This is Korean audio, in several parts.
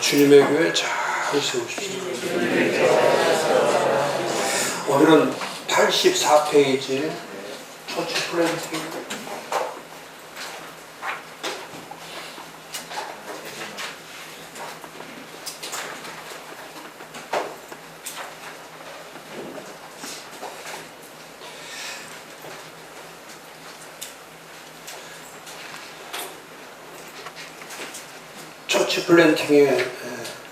주님의 교회 잘 세우십시오. 오늘은 84페이지 처치 플랜팅. 처치 플랜팅의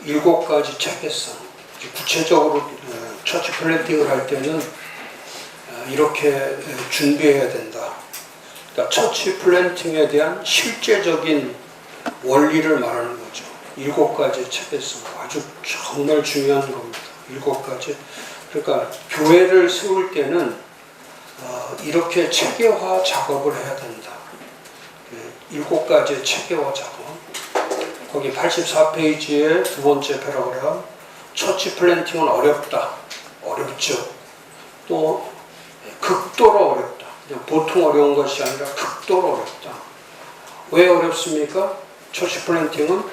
7가지 체계성. 구체적으로 처치 플랜팅을 할 때는 이렇게 준비해야 된다. 그러니까 처치 플랜팅에 대한 실제적인 원리를 말하는 거죠. 7가지 체계성. 아주 정말 중요한 겁니다. 7가지. 그러니까 교회를 세울 때는 이렇게 체계화 작업을 해야 된다. 7가지의 체계화 작업. 거기 84페이지의 두 번째 패러그래프. 처치 플랜팅은 어렵다. 어렵죠. 또 극도로 어렵다. 그냥 보통 어려운 것이 아니라 극도로 어렵다. 왜 어렵습니까? 처치 플랜팅은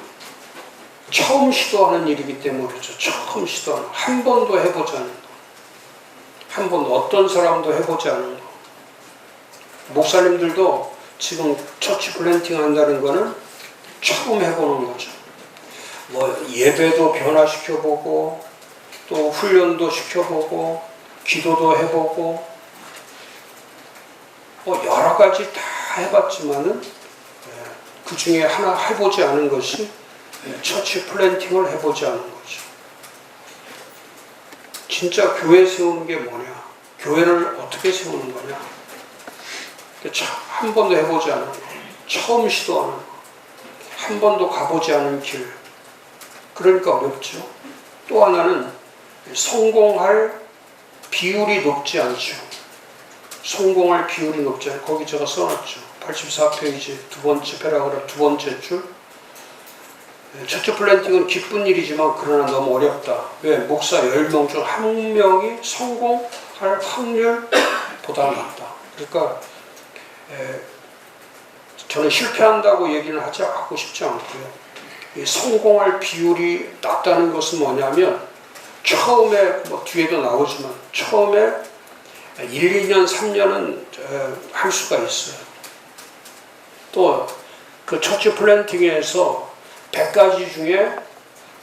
처음 시도하는 일이기 때문에 그렇죠. 처음 시도하는, 한 번도 해보지 않은 거. 한 번도 어떤 사람도 해보지 않은 거. 목사님들도 지금 처치 플랜팅 한다는 거는 처음 해보는 거죠. 뭐 예배도 변화시켜보고 또 훈련도 시켜보고 기도도 해보고 뭐 여러 가지 다 해봤지만은 그 중에 하나 해보지 않은 것이 처치 플랜팅을 해보지 않은 거죠. 진짜 교회 세우는 게 뭐냐? 교회를 어떻게 세우는 거냐? 한 번도 해보지 않은 거, 처음 시도하는 거. 한 번도 가보지 않은 길. 그러니까 어렵죠. 또 하나는 성공할 비율이 높지 않죠. 성공할 비율이 높지 않죠. 거기 제가 써놨죠. 84페이지 두 번째 패러그래프 두 번째 줄. 처치 플랜팅은 기쁜 일이지만 그러나 너무 어렵다. 왜? 목사 10명 중 1명이 성공할 확률보다 낮다. 그러니까 저는 실패한다고 얘기는 하고 싶지 않고요. 성공할 비율이 낮다는 것은 뭐냐면 처음에 뭐 뒤에도 나오지만 처음에 1, 2년, 3년은 할 수가 있어요. 또 그 처치 플랜팅에서 100가지 중에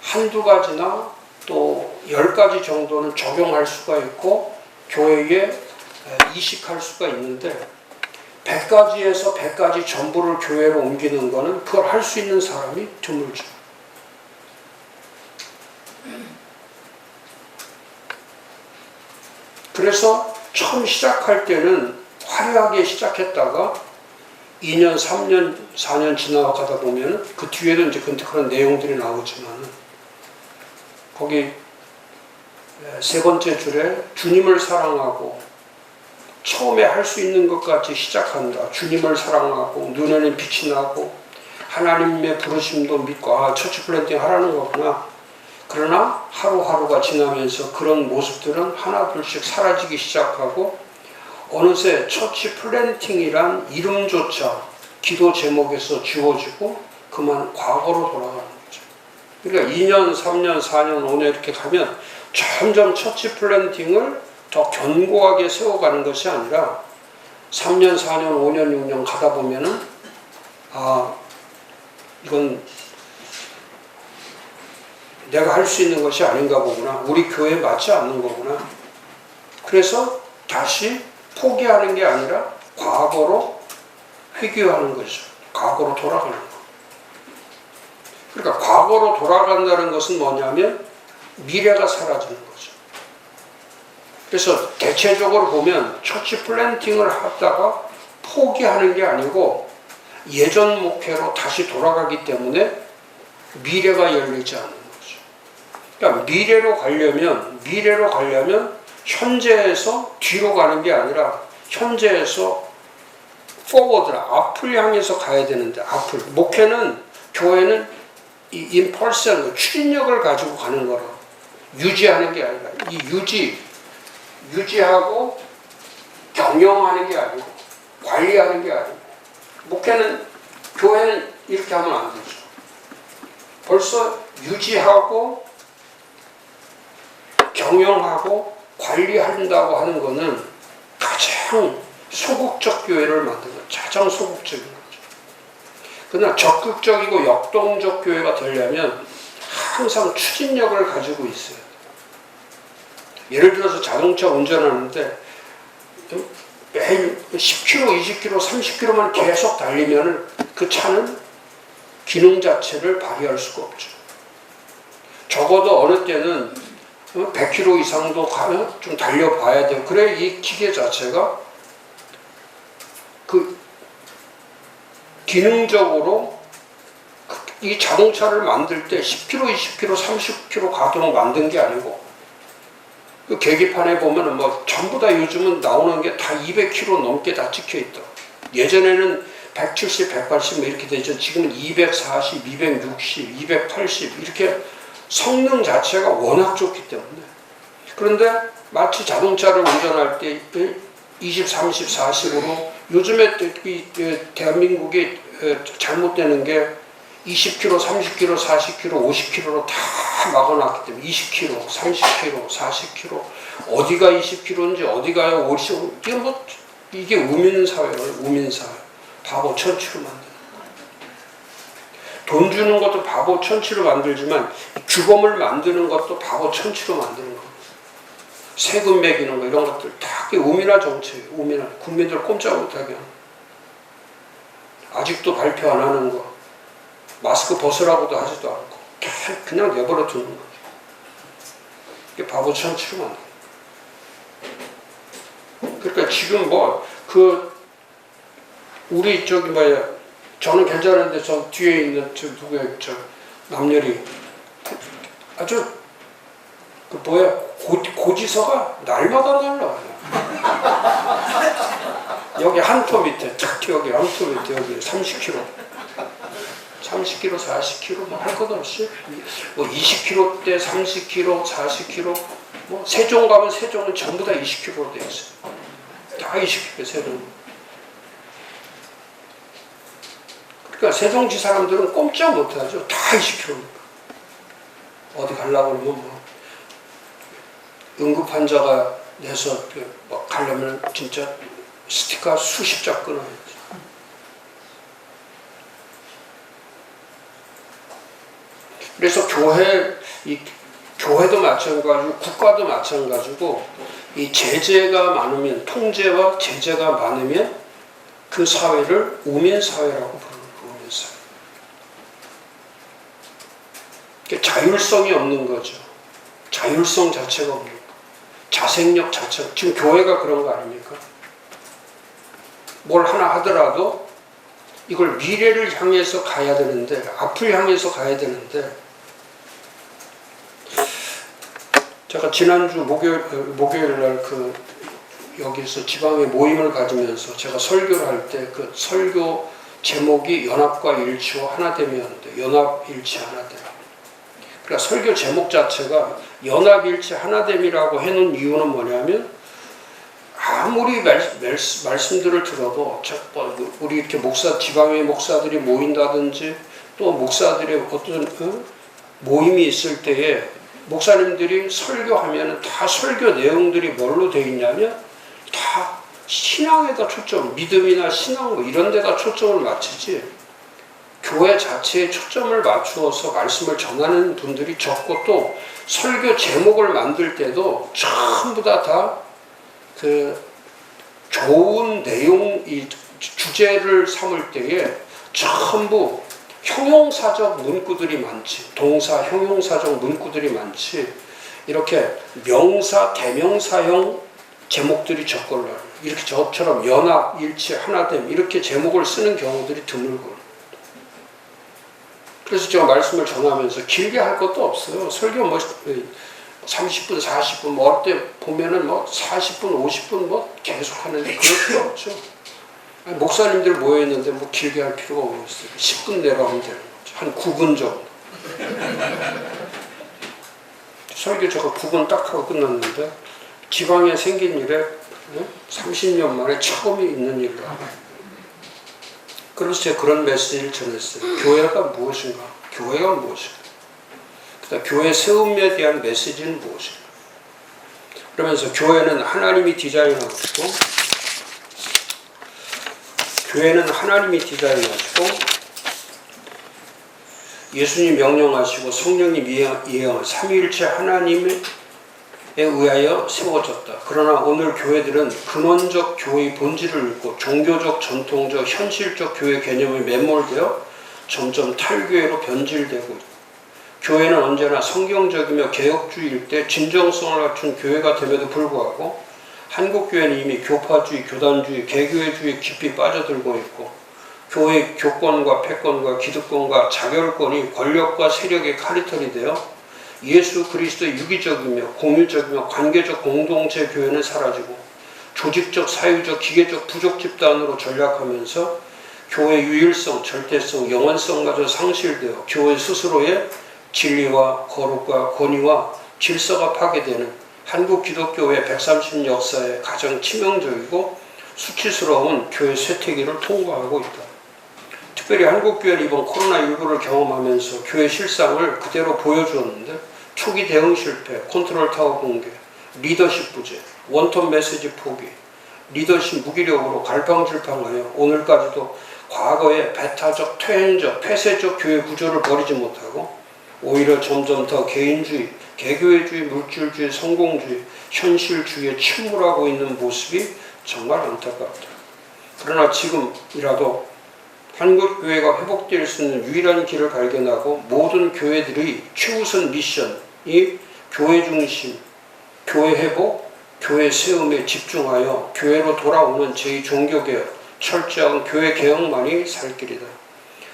한두 가지나 또 10가지 정도는 적용할 수가 있고 교회에 이식할 수가 있는데 100가지에서 100가지 전부를 교회로 옮기는 거는 그걸 할 수 있는 사람이 드물죠. 그래서 처음 시작할 때는 화려하게 시작했다가 2년, 3년, 4년 지나가다 보면 그 뒤에도 이제 그런 내용들이 나오지만 거기 세 번째 줄에 주님을 사랑하고 처음에 할 수 있는 것까지 시작한다. 주님을 사랑하고 눈에는 빛이 나고 하나님의 부르심도 믿고 처치 플랜팅 하라는 거구나. 그러나 하루하루가 지나면서 그런 모습들은 하나둘씩 사라지기 시작하고 어느새 처치 플랜팅이란 이름조차 기도 제목에서 지워지고 그만 과거로 돌아가는 거죠. 그러니까 2년, 3년, 4년, 5년 이렇게 가면 점점 처치 플랜팅을 더 견고하게 세워가는 것이 아니라 3년, 4년, 5년, 6년 가다 보면은 이건 내가 할 수 있는 것이 아닌가 보구나. 우리 교회에 맞지 않는 거구나. 그래서 다시 포기하는 게 아니라 과거로 회귀하는 거죠. 과거로 돌아가는 거. 그러니까 과거로 돌아간다는 것은 뭐냐면 미래가 사라지는 거죠. 그래서 대체적으로 보면 처치 플랜팅을 하다가 포기하는 게 아니고 예전 목회로 다시 돌아가기 때문에 미래가 열리지 않는 거죠. 그러니까 미래로 가려면 현재에서 뒤로 가는 게 아니라 현재에서 forward, 앞을 향해서 가야 되는데 앞을. 목회는 교회는 이 임펄션, 추진력을 가지고 가는 거라. 유지하는 게 아니라 이 유지하고 경영하는 게 아니고 관리하는 게 아니고 목회는 교회는 이렇게 하면 안 되죠. 벌써 유지하고 경영하고 관리한다고 하는 거는 가장 소극적 교회를 만드는 거예요. 가장 소극적인 거죠. 그러나 적극적이고 역동적 교회가 되려면 항상 추진력을 가지고 있어요. 예를 들어서 자동차 운전하는데 매일 10km, 20km, 30km만 계속 달리면 그 차는 기능 자체를 발휘할 수가 없죠. 적어도 어느 때는 100km 이상도 좀 달려봐야 돼요. 그래 이 기계 자체가 그 기능적으로 이 자동차를 만들 때 10km, 20km, 30km 가도록 만든 게 아니고 그 계기판에 보면은 뭐 전부 다 요즘은 나오는 게 다 200km 넘게 다 찍혀 있다. 예전에는 170, 180 뭐 이렇게 되죠. 지금은 240, 260, 280 이렇게 성능 자체가 워낙 좋기 때문에. 그런데 마치 자동차를 운전할 때 20, 30, 40으로 요즘에 대한민국이 잘못되는 게 20km, 30km, 40km, 50km로 다 막아놨기 때문에 20km, 30km, 40km 어디가 20km인지 어디가 50km 이게 우민사회예요. 우민사회. 바보 천치로 만드는 거예요. 돈 주는 것도 바보 천치로 만들지만 규범을 만드는 것도 바보 천치로 만드는 거예요. 세금 매기는 거 이런 것들 다 우민화 정책이에요. 우민화. 국민들 꼼짝 못하게 하는 거. 아직도 발표 안 하는 거. 마스크 벗으라고도 하지도 않고 그냥 내버려 두는 거죠. 이게 바보 천치로 만드는 거예요. 그러니까 지금 우리 저는 괜찮은데 저 뒤에 있는 누구야 남녀리 아주 고지서가 날마다 날라와요. 여기 한토 밑에 탁 여기 한토 밑에 여기 30km 40km 뭐 할 것 없이 뭐 20km대 30km 40km 뭐 세종 가면 세종은 전부 다 20km로 되어 있어요. 다 20km 세종. 그러니까 세종시 사람들은 꼼짝 못하죠. 다 20km. 어디 가려고 그러면 뭐 응급 환자가 내서 뭐 가려면 진짜 스티커 수십 장 끊어야지. 그래서 교회도 마찬가지고 국가도 마찬가지고 이 제재가 많으면 통제와 제재가 많으면 그 사회를 우민사회라고 부르는 거예요. 우민사회. 자율성이 없는 거죠. 자율성 자체가 없는 거. 자생력 자체가. 지금 교회가 그런 거 아닙니까? 뭘 하나 하더라도 이걸 미래를 향해서 가야 되는데 앞을 향해서 가야 되는데 제가 지난주 목요일 날 여기서 지방에 모임을 가지면서 제가 설교를 할 때 그 설교 제목이 연합과 일치와 하나됨이었는데 연합일치 하나됨. 그러니까 설교 제목 자체가 연합일치 하나됨이라고 해놓은 이유는 뭐냐면 아무리 말씀들을 들어도 우리 이렇게 지방의 목사들이 모인다든지 또 목사들의 어떤 모임이 있을 때에 목사님들이 설교하면 다 설교 내용들이 뭘로 되어 있냐면 다 신앙에다 초점, 믿음이나 신앙 뭐 이런 데다 초점을 맞추지 교회 자체에 초점을 맞추어서 말씀을 전하는 분들이 적고 또 설교 제목을 만들 때도 전부 다 좋은 내용, 이 주제를 삼을 때에 전부 형용사적 문구들이 많지. 동사 형용사적 문구들이 많지. 이렇게 명사, 대명사형 제목들이 적걸로 이렇게 저처럼 연합, 일치, 하나됨 이렇게 제목을 쓰는 경우들이 드물고. 그래서 제가 말씀을 전하면서 길게 할 것도 없어요. 설교 30분, 40분, 뭐 어때 보면은 40분, 50분 계속 하는데 그럴 필요 없죠. 아니, 목사님들 모여있는데 길게 할 필요가 없어요. 10분 내로 하면 되는 거죠. 한 9분 정도. 설교 제가 9분 딱 하고 끝났는데 지방에 생긴 일에 30년 만에 처음이 있는 일이라. 그래서 제가 그런 메시지를 전했어요. 교회가 무엇인가? 교회가 무엇인가? 교회 세움에 대한 메시지는 무엇일까? 그러면서 교회는 하나님이 디자인하시고 예수님 명령하시고 성령님 이행한 삼위일체 하나님에 의하여 세워졌다. 그러나 오늘 교회들은 근원적 교회의 본질을 잃고 종교적, 전통적, 현실적 교회 개념에 매몰되어 점점 탈교회로 변질되고 있다. 교회는 언제나 성경적이며 개혁주의일 때 진정성을 갖춘 교회가 됨에도 불구하고 한국교회는 이미 교파주의, 교단주의, 개교회주의에 깊이 빠져들고 있고 교회의 교권과 패권과 기득권과 자결권이 권력과 세력의 카리털이 되어 예수 그리스도의 유기적이며 공유적이며 관계적 공동체 교회는 사라지고 조직적, 사유적, 기계적 부족 집단으로 전락하면서 교회의 유일성, 절대성, 영원성마저 상실되어 교회 스스로의 진리와 거룩과 권위와 질서가 파괴되는 한국 기독교회 130년 역사의 가장 치명적이고 수치스러운 교회 쇠퇴기를 통과하고 있다. 특별히 한국교회는 이번 코로나19를 경험하면서 교회 실상을 그대로 보여주었는데 초기 대응 실패, 컨트롤 타워 붕괴, 리더십 부재, 원톱 메시지 포기, 리더십 무기력으로 갈팡질팡하여 오늘까지도 과거의 배타적, 퇴행적, 폐쇄적 교회 구조를 버리지 못하고 오히려 점점 더 개인주의, 개교회주의, 물질주의, 성공주의, 현실주의에 침몰하고 있는 모습이 정말 안타깝다. 그러나 지금이라도 한국교회가 회복될 수 있는 유일한 길을 발견하고 모든 교회들의 최우선 미션이 교회 중심, 교회 회복, 교회 세움에 집중하여 교회로 돌아오는 제2종교개혁, 철저한 교회 개혁만이 살 길이다.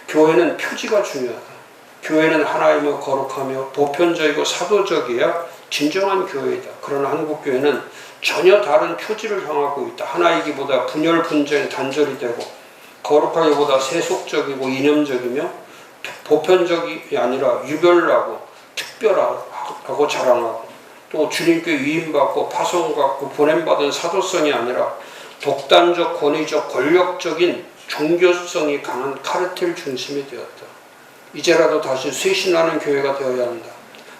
교회는 표지가 중요하다. 교회는 하나이며 거룩하며 보편적이고 사도적이야 진정한 교회이다. 그러나 한국교회는 전혀 다른 표지를 향하고 있다. 하나이기보다 분열, 분쟁, 단절이 되고 거룩하기보다 세속적이고 이념적이며 보편적이 아니라 유별나고 특별하고 자랑하고 또 주님께 위임받고 파송받고 보냄받은 사도성이 아니라 독단적, 권위적, 권력적인 종교성이 강한 카르텔 중심이 되었다. 이제라도 다시 쇄신하는 교회가 되어야 한다.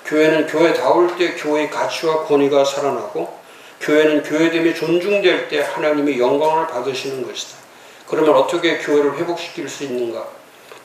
교회는 교회다울 때 교회의 가치와 권위가 살아나고 교회는 교회됨이 존중될 때 하나님의 영광을 받으시는 것이다. 그러면 어떻게 교회를 회복시킬 수 있는가?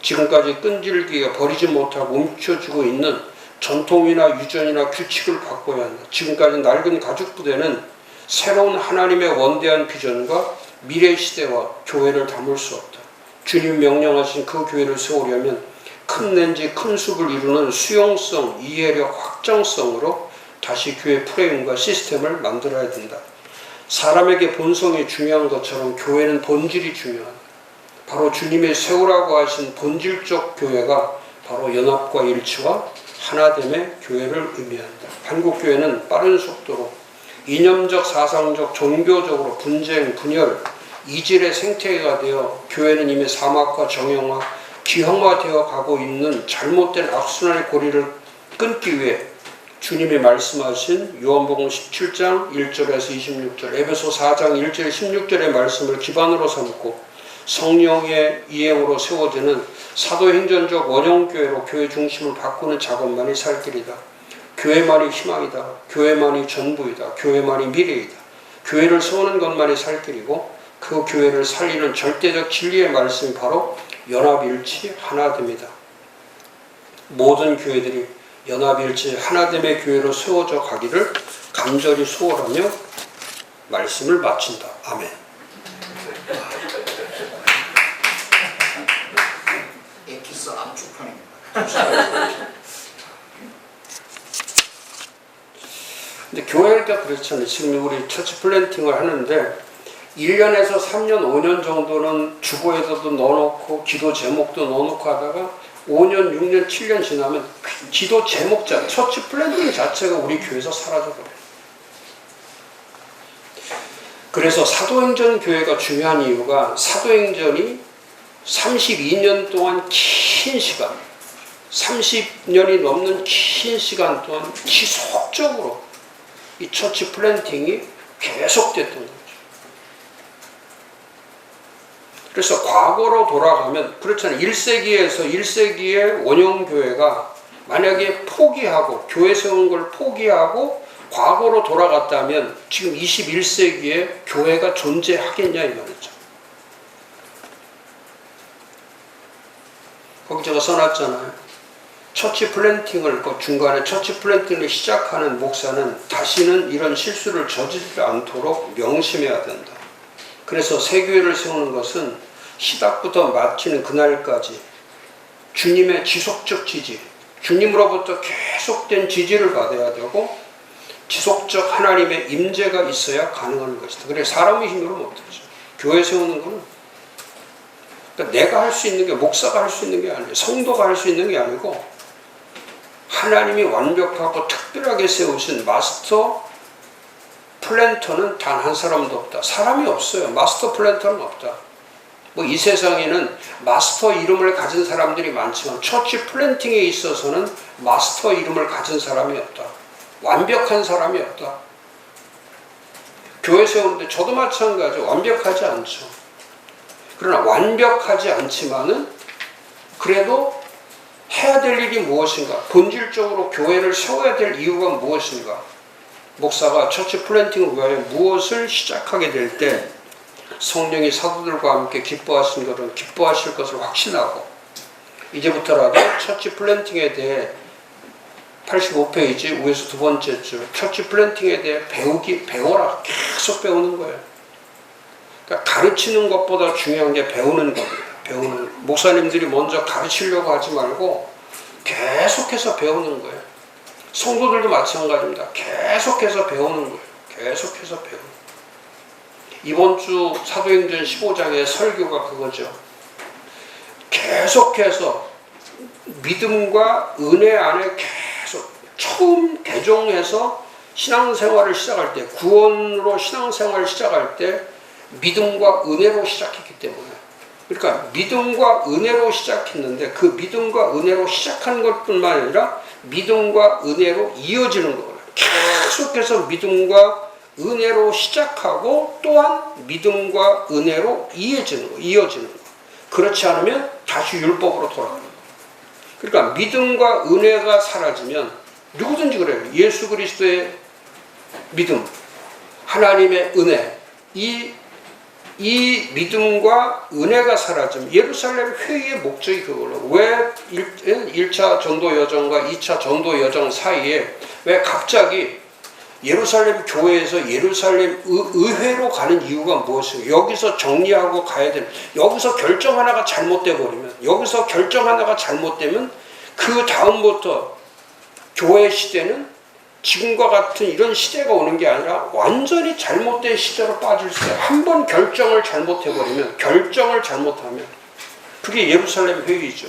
지금까지 끈질기게 버리지 못하고 움켜쥐고 있는 전통이나 유전이나 규칙을 바꿔야 한다. 지금까지 낡은 가죽 부대는 새로운 하나님의 원대한 비전과 미래 시대와 교회를 담을 수 없다. 주님 명령하신 그 교회를 세우려면 큰 렌지, 큰 숲을 이루는 수용성, 이해력, 확장성으로 다시 교회 프레임과 시스템을 만들어야 된다. 사람에게 본성이 중요한 것처럼 교회는 본질이 중요하다. 바로 주님의 세우라고 하신 본질적 교회가 바로 연합과 일치와 하나됨의 교회를 의미한다. 한국교회는 빠른 속도로 이념적, 사상적, 종교적으로 분쟁, 분열, 이질의 생태계가 되어 교회는 이미 사막화, 정형화, 기형화되어 가고 있는 잘못된 악순환의 고리를 끊기 위해 주님이 말씀하신 요한복음 17장 1절에서 26절, 에베소 4장 1절 16절의 말씀을 기반으로 삼고 성령의 이행으로 세워지는 사도행전적 원형교회로 교회 중심을 바꾸는 작업만이 살 길이다. 교회만이 희망이다. 교회만이 전부이다. 교회만이 미래이다. 교회를 세우는 것만이 살 길이고 그 교회를 살리는 절대적 진리의 말씀이 바로 연합일치 하나됨이다. 모든 교회들이 연합일치 하나됨의 교회로 세워져 가기를 간절히 소원하며 말씀을 마친다. 아멘. 엑기스 암축판입니다. 근데 교회가 그렇잖아요. 지금 우리 처치 플랜팅을 하는데 1년에서 3년, 5년 정도는 주보에서도 넣어놓고 기도 제목도 넣어놓고 하다가 5년, 6년, 7년 지나면 기도 제목자, 처치 플랜팅 자체가 우리 교회에서 사라져버려요. 그래서 사도행전 교회가 중요한 이유가 사도행전이 32년 동안 긴 시간, 30년이 넘는 긴 시간 동안 지속적으로 이 처치 플랜팅이 계속됐던 거죠. 그래서 과거로 돌아가면 그렇잖아요. 1세기에서 1세기의 원형교회가 만약에 포기하고 교회 세우는 걸 포기하고 과거로 돌아갔다면 지금 21세기에 교회가 존재하겠냐 이 말이죠. 거기 제가 써놨잖아요. 처치 플랜팅을 그 중간에 처치 플랜팅을 시작하는 목사는 다시는 이런 실수를 저지르지 않도록 명심해야 된다. 그래서 새 교회를 세우는 것은 시작부터 마치는 그날까지 주님의 지속적 지지, 주님으로부터 계속된 지지를 받아야 되고 지속적 하나님의 임재가 있어야 가능한 것이다. 그래서 사람의 힘으로 못하죠. 교회 세우는 것은 그러니까 내가 할 수 있는 게 목사가 할 수 있는 게 아니에요. 성도가 할 수 있는 게 아니고 하나님이 완벽하고 특별하게 세우신 마스터 플랜터는 단 한 사람도 없다. 사람이 없어요. 마스터 플랜터는 없다. 뭐 이 세상에는 마스터 이름을 가진 사람들이 많지만 처치 플랜팅에 있어서는 마스터 이름을 가진 사람이 없다. 완벽한 사람이 없다. 교회 세우는데 저도 마찬가지로 완벽하지 않죠. 그러나 완벽하지 않지만은 그래도 해야 될 일이 무엇인가? 본질적으로 교회를 세워야 될 이유가 무엇인가? 목사가 처치 플랜팅을 위하여 무엇을 시작하게 될 때 성령이 사도들과 함께 기뻐하신 것은 기뻐하실 것을 확신하고 이제부터라도 처치 플랜팅에 대해 85페이지 위에서 두 번째 줄 처치 플랜팅에 대해 배워라. 계속 배우는 거예요. 그러니까 가르치는 것보다 중요한 게 배우는 겁니다. 배우는 목사님들이 먼저 가르치려고 하지 말고 계속해서 배우는 거예요. 성도들도 마찬가지입니다. 계속해서 배우는 거예요. 계속해서 배우는 거예요. 이번 주 사도행전 15장의 설교가 그거죠. 계속해서 믿음과 은혜 안에 계속 처음 개종해서 신앙생활을 시작할 때 구원으로 신앙생활을 시작할 때 믿음과 은혜로 시작했기 때문에 그러니까 믿음과 은혜로 시작했는데 그 믿음과 은혜로 시작한 것뿐만 아니라 믿음과 은혜로 이어지는 거예요. 계속해서 믿음과 은혜로 시작하고 또한 믿음과 은혜로 이어지는 거. 그렇지 않으면 다시 율법으로 돌아가는 거. 그러니까 믿음과 은혜가 사라지면 누구든지 그래요. 예수 그리스도의 믿음, 하나님의 은혜, 이 믿음과 은혜가 사라지면 예루살렘 회의의 목적이 그걸로 왜 1차 전도 여정과 2차 전도 여정 사이에 왜 갑자기 예루살렘 교회에서 예루살렘 의회로 가는 이유가 무엇이고 여기서 정리하고 가야 되는 여기서 결정 하나가 잘못돼 버리면 여기서 결정 하나가 잘못되면 그 다음부터 교회 시대는 지금과 같은 이런 시대가 오는 게 아니라 완전히 잘못된 시대로 빠질 수 있어요. 한 번 결정을 잘못해버리면 결정을 잘못하면 그게 예루살렘 회의죠.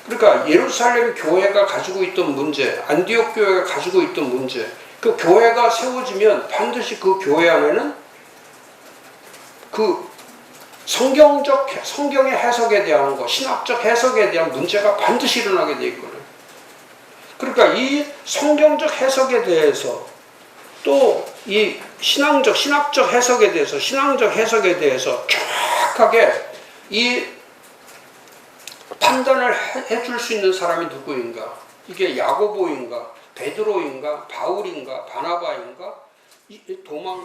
그러니까 예루살렘 교회가 가지고 있던 문제 안디옥 교회가 가지고 있던 문제 그 교회가 세워지면 반드시 그 교회 안에는 그 성경의 해석에 대한 거 신학적 해석에 대한 문제가 반드시 일어나게 돼 있거든요. 그러니까 이 성경적 해석에 대해서 또 이 신학적 해석에 대해서 정확하게 이 판단을 해줄 수 있는 사람이 누구인가? 이게 야고보인가? 베드로인가? 바울인가? 바나바인가? 도망